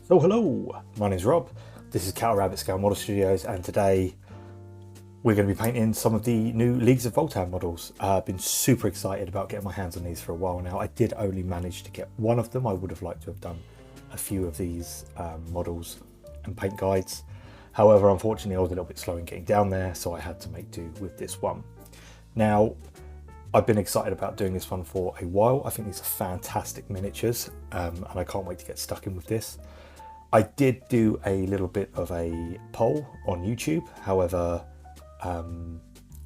So hello, my name's Rob, this is Cattle Rabbit Scale Model Studios, and today we're going to be painting some of the new Leagues of Votann models. I've been super excited about getting my hands on these for a while now. I did only manage to get one of them. I would have liked to have done a few of these models and paint guides. However, unfortunately I was a little bit slow in getting down there, so I had to make do with this one. Now, I've been excited about doing this one for a while. I think these are fantastic miniatures, and I can't wait to get stuck in with this. I did do a little bit of a poll on YouTube, however,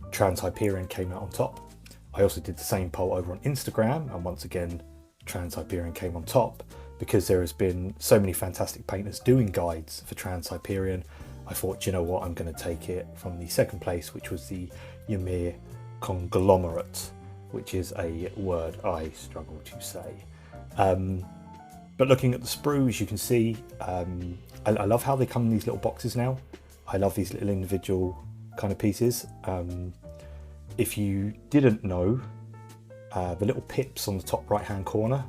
Trans-Hyperion came out on top. I also did the same poll over on Instagram, and once again, Trans-Hyperion came on top. Because there has been so many fantastic painters doing guides for Trans-Hyperion, I thought, you know what, I'm going to take it from the second place, which was the Ymyr Conglomerate, which is a word I struggle to say. But looking at the sprues, you can see, I love how they come in these little boxes now. I love these little individual kind of pieces. If you didn't know, the little pips on the top right hand corner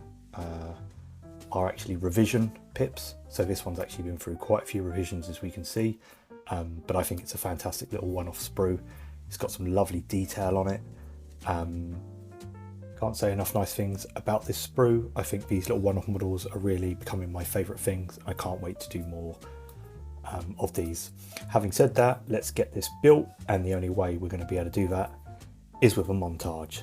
are actually revision pips. So this one's actually been through quite a few revisions, as we can see. But I think it's a fantastic little one-off sprue. It's got some lovely detail on it. Can't say enough nice things about this sprue. I think these little one-off models are really becoming my favourite things. I can't wait to do more of these. Having said that, let's get this built, and the only way we're going to be able to do that is with a montage.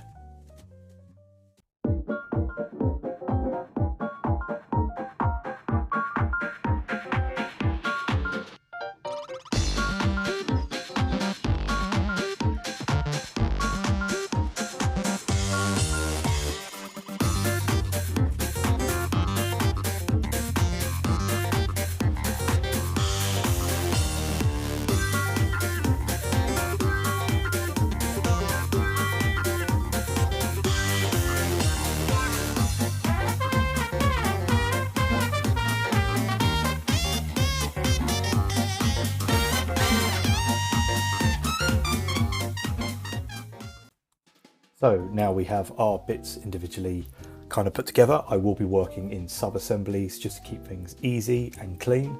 So now we have our bits individually kind of put together. I will be working in sub-assemblies just to keep things easy and clean.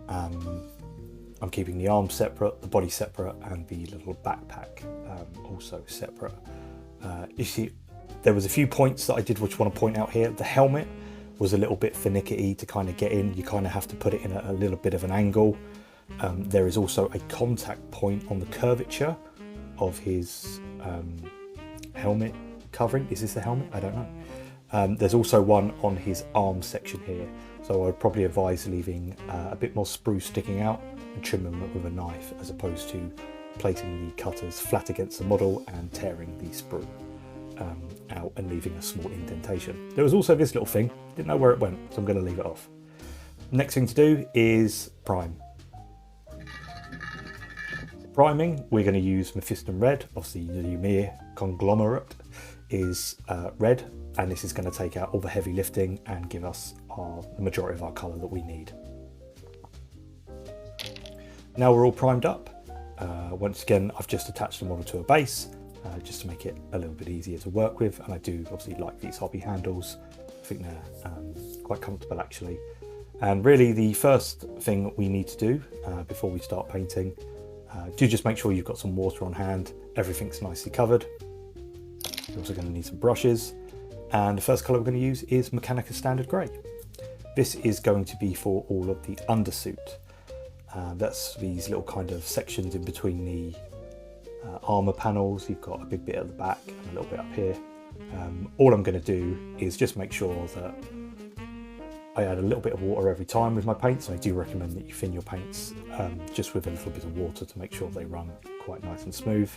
I'm keeping the arms separate, the body separate, and the little backpack also separate. You see, there was a few points that I did which want to point out here. The helmet was a little bit finicky to kind of get in. You kind of have to put it in a little bit of an angle. There is also a contact point on the curvature of his helmet covering. Is this the helmet? I don't know. There's also one on his arm section here, so I would probably advise leaving a bit more sprue sticking out and trimming them with a knife, as opposed to placing the cutters flat against the model and tearing the sprue out and leaving a small indentation. There was also this little thing, didn't know where it went, so I'm going to leave it off. Next thing to do is prime. Priming, we're going to use Mephiston red. Obviously the Ymyr Conglomerate is red, and this is going to take out all the heavy lifting and give us the majority of our colour that we need. Now we're all primed up. Once again, I've just attached the model to a base just to make it a little bit easier to work with, and I do obviously like these hobby handles. I think they're quite comfortable actually. And really the first thing we need to do before we start painting, do just make sure you've got some water on hand. Everything's nicely covered. You're also going to need some brushes, and the first colour we're going to use is Mechanicus Standard Grey. This is going to be for all of the undersuit. That's these little kind of sections in between the armour panels. You've got a big bit at the back and a little bit up here. All I'm going to do is just make sure that I add a little bit of water every time with my paints. I do recommend that you thin your paints just with a little bit of water to make sure they run quite nice and smooth.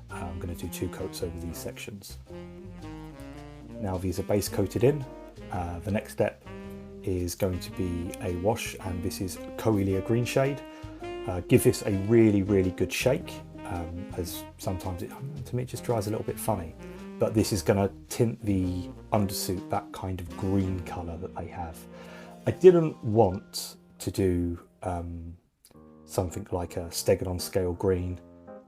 I'm going to do 2 coats over these sections. Now these are base coated in. The next step is going to be a wash, and this is coelia green shade. Give this a really good shake, as sometimes to me it just dries a little bit funny. But this is going to tint the undersuit that kind of green colour that they have. I didn't want to do something like a Stegadon scale green.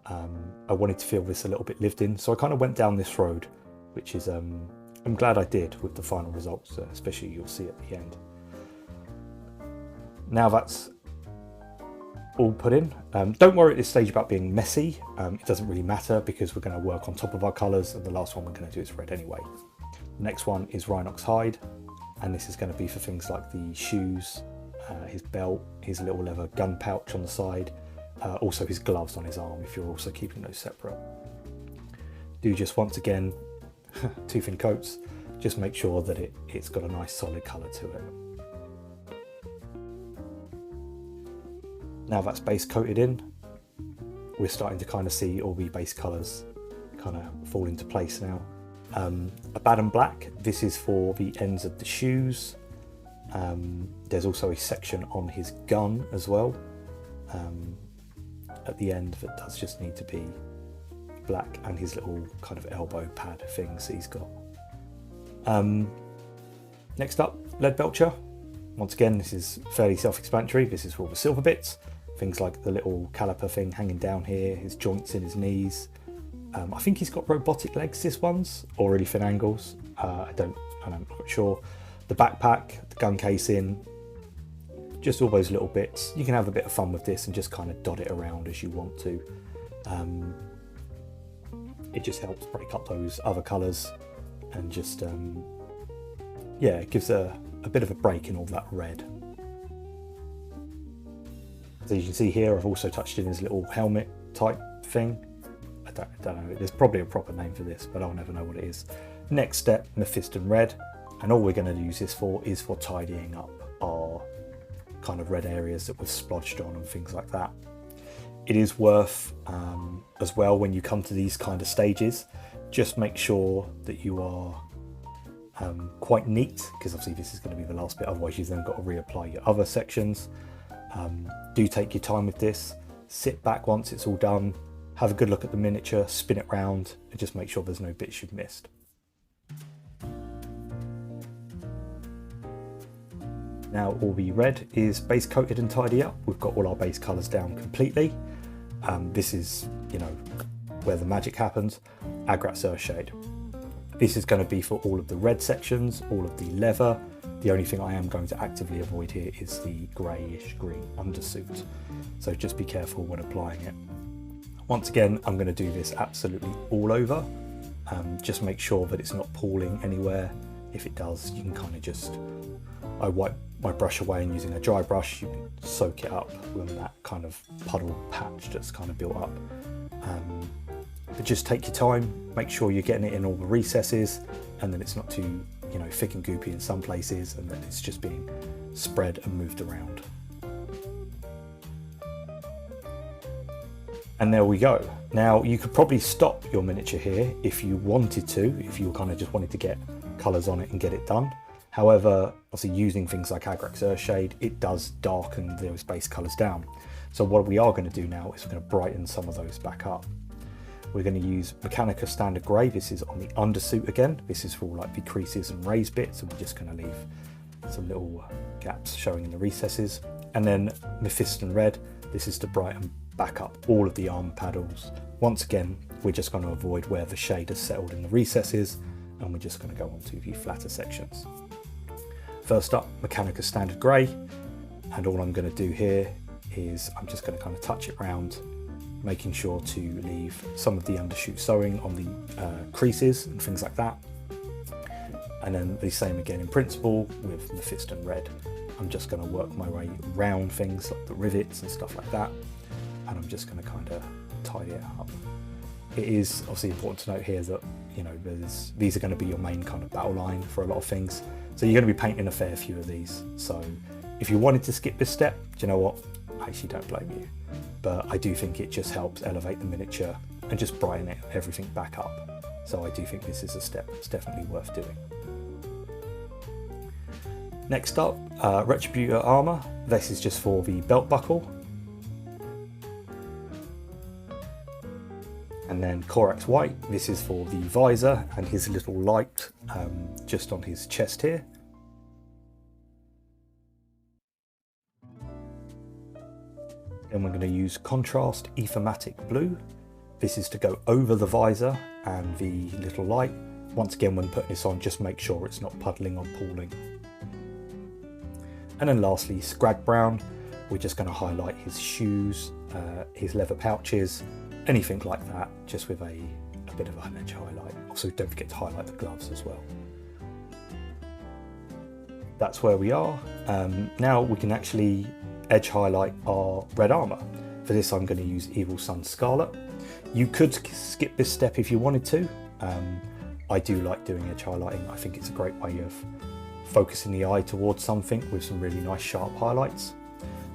I wanted to feel this a little bit lived in, so I kind of went down this road, which is I'm glad I did with the final results, especially you'll see at the end. Now that's all put in. Don't worry at this stage about being messy. It doesn't really matter because we're going to work on top of our colours, and the last one we're going to do is red anyway. The next one is rhinox hide, and this is going to be for things like the shoes, his belt, his little leather gun pouch on the side, also his gloves on his arm if you're also keeping those separate. Do just once again, two thin coats, just make sure that it's got a nice solid colour to it. Now that's base coated in, we're starting to kind of see all the base colours kind of fall into place now. Abaddon black, this is for the ends of the shoes. There's also a section on his gun as well at the end that does just need to be black, and his little kind of elbow pad things that he's got. Next up, lead belcher. Once again, this is fairly self-explanatory. This is for all the silver bits, things like the little caliper thing hanging down here, his joints in his knees. I think he's got robotic legs, this one's, or really thin angles. I'm not quite sure. The backpack, the gun casing, just all those little bits. You can have a bit of fun with this and just kind of dot it around as you want to. It just helps break up those other colours and just, yeah, it gives a bit of a break in all that red. So you can see here, I've also touched in his little helmet type thing. I don't know, there's probably a proper name for this, but I'll never know what it is. Next step, Mephiston red, and all we're going to use this for is for tidying up our kind of red areas that we've splodged on and things like that. It is worth, as well, when you come to these kind of stages, just make sure that you are quite neat, because obviously this is going to be the last bit, otherwise you've then got to reapply your other sections. Do take your time with this, sit back once it's all done, have a good look at the miniature, spin it round, and just make sure there's no bits you've missed. Now all the red is base coated and tidy up. We've got all our base colours down completely. This is, you know, where the magic happens. Agrax Earthshade. This is going to be for all of the red sections, all of the leather. The only thing I am going to actively avoid here is the greyish green undersuit. So just be careful when applying it. Once again, I'm going to do this absolutely all over. Just make sure that it's not pooling anywhere. If it does, you can kind of just, I wipe my brush away, and using a dry brush, you can soak it up with that kind of puddle patch that's kind of built up. But just take your time, make sure you're getting it in all the recesses, and then it's not too, you know, thick and goopy in some places, and then it's just being spread and moved around. And there we go. Now you could probably stop your miniature here if you wanted to, if you kind of just wanted to get colours on it and get it done. However, obviously using things like Agrax Earthshade, it does darken those base colours down. So what we are going to do now is we're going to brighten some of those back up. We're going to use Mechanicus Standard Grey. This is on the undersuit again. This is for all like the creases and raised bits, and we're just going to leave some little gaps showing in the recesses. And then Mephiston Red. This is to brighten back up all of the armour paddles. Once again, we're just going to avoid where the shade has settled in the recesses, and we're just going to go on to the flatter sections. First up, Mechanicus Standard Grey, and all I'm going to do here is I'm just going to kind of touch it round, making sure to leave some of the undershoot sewing on the creases and things like that. And then the same again in principle with Mephiston Red. I'm just going to work my way around things like the rivets and stuff like that, and I'm just going to kind of tidy it up. It is obviously important to note here that, you know, these are going to be your main kind of battle line for a lot of things. So you're going to be painting a fair few of these. So if you wanted to skip this step, do you know what? I actually don't blame you. But I do think it just helps elevate the miniature and just brighten everything back up. So I do think this is a step that's definitely worth doing. Next up, retributor armour. This is just for the belt buckle. And then corax white, this is for the visor and his little light just on his chest here. Then we're going to use contrast aethermatic blue. This is to go over the visor and the little light. Once again, when putting this on, just make sure it's not puddling or pooling. And then lastly, skrag brown. We're just going to highlight his shoes, his leather pouches, anything like that, just with a bit of an edge highlight. Also, don't forget to highlight the gloves as well. That's where we are. Now we can actually edge highlight our red armour. For this, I'm going to use Evil Sunz Scarlett. You could skip this step if you wanted to. I do like doing edge highlighting. I think it's a great way of focusing the eye towards something with some really nice sharp highlights.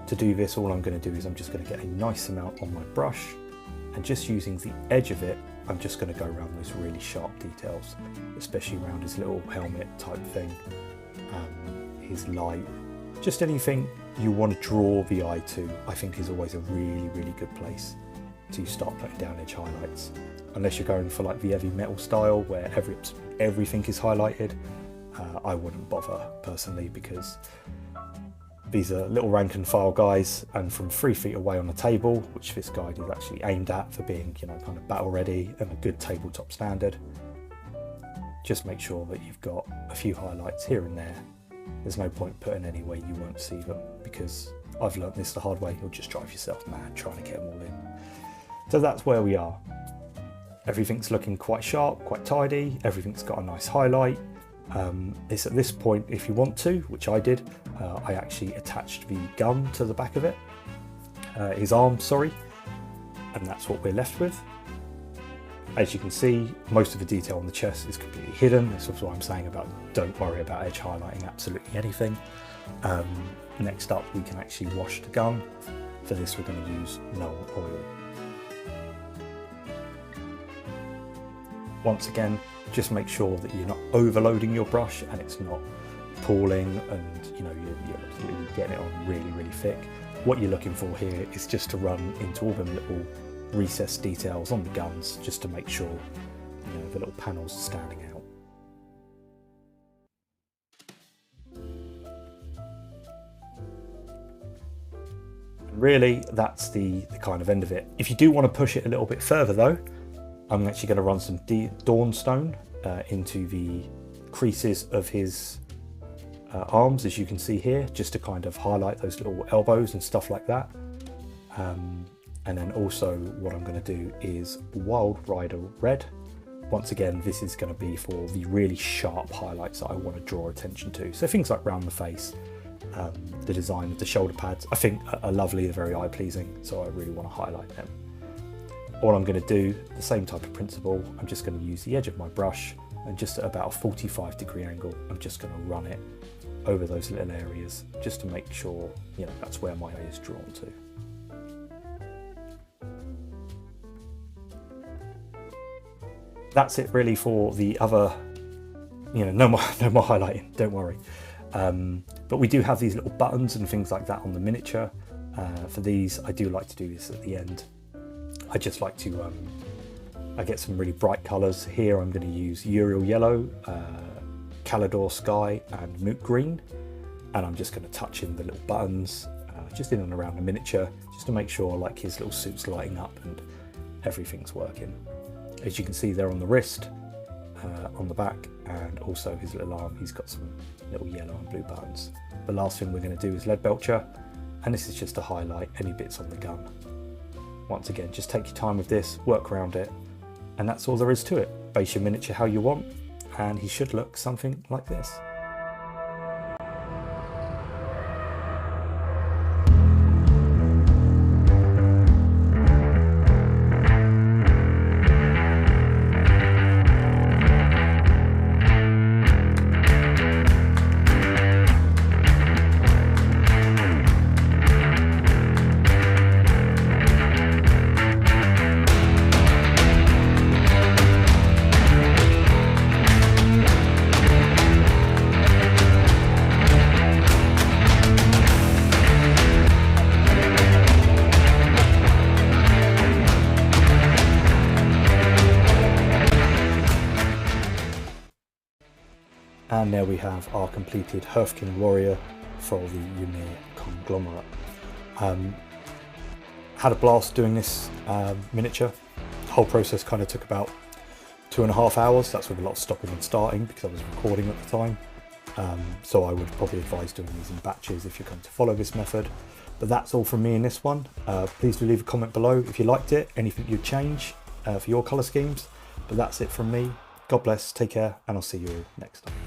To do this, all I'm going to do is I'm just going to get a nice amount on my brush, and just using the edge of it, I'm just going to go around those really sharp details, especially around his little helmet type thing, his light, just anything you want to draw the eye to. I think is always a really, really good place to start putting down edge highlights. Unless you're going for like the heavy metal style where everything is highlighted, I wouldn't bother personally, because these are little rank and file guys, and from 3 feet away on the table, which this guide is actually aimed at for being, you know, kind of battle ready and a good tabletop standard, just make sure that you've got a few highlights here and there. There's no point putting any where you won't see them, because I've learnt this the hard way. You'll just drive yourself mad trying to get them all in. So that's where we are. Everything's looking quite sharp, quite tidy. Everything's got a nice highlight. It's at this point, if you want to, which I did, I actually attached the gun to the back of it, his arm, sorry, and that's what we're left with. As you can see, most of the detail on the chest is completely hidden. This is what I'm saying about don't worry about edge highlighting absolutely anything. Next up, we can actually wash the gun. For this, we're going to use nuln oil. Once again, just make sure that you're not overloading your brush and it's not pooling and you're absolutely getting it on really, really thick. What you're looking for here is just to run into all the little recessed details on the guns, just to make sure the little panels are standing out. Really, that's the kind of end of it. If you do want to push it a little bit further though, I'm actually going to run some Dawnstone into the creases of his arms, as you can see here, just to kind of highlight those little elbows and stuff like that. And then also what I'm going to do is Wild Rider Red. Once again, this is going to be for the really sharp highlights that I want to draw attention to. So things like round the face, the design of the shoulder pads, I think are lovely, they're very eye pleasing, so I really want to highlight them. All I'm going to do, the same type of principle, I'm just going to use the edge of my brush, and just at about a 45-degree angle, I'm just going to run it over those little areas, just to make sure that's where my eye is drawn to. That's it really for the other, no more highlighting, don't worry. But we do have these little buttons and things like that on the miniature. For these, I do like to do this at the end. I just like to, I get some really bright colours. Here I'm going to use yriel yellow, caledor sky and moot green. And I'm just going to touch in the little buttons, just in and around the miniature, just to make sure like his little suit's lighting up and everything's working. As you can see there on the wrist, on the back, and also his little arm, he's got some little yellow and blue buttons. The last thing we're going to do is lead belcher, and this is just to highlight any bits on the gun. Once again, just take your time with this, work around it, and that's all there is to it. Base your miniature how you want, and he should look something like this. And there we have our completed Hearthkin warrior for the Ymyr Conglomerate. Had a blast doing this miniature. The whole process kind of took about 2.5 hours. That's with a lot of stopping and starting because I was recording at the time. So I would probably advise doing these in batches if you're going to follow this method. But that's all from me in this one. Please do leave a comment below if you liked it, anything you'd change for your colour schemes. But that's it from me. God bless, take care, and I'll see you all next time.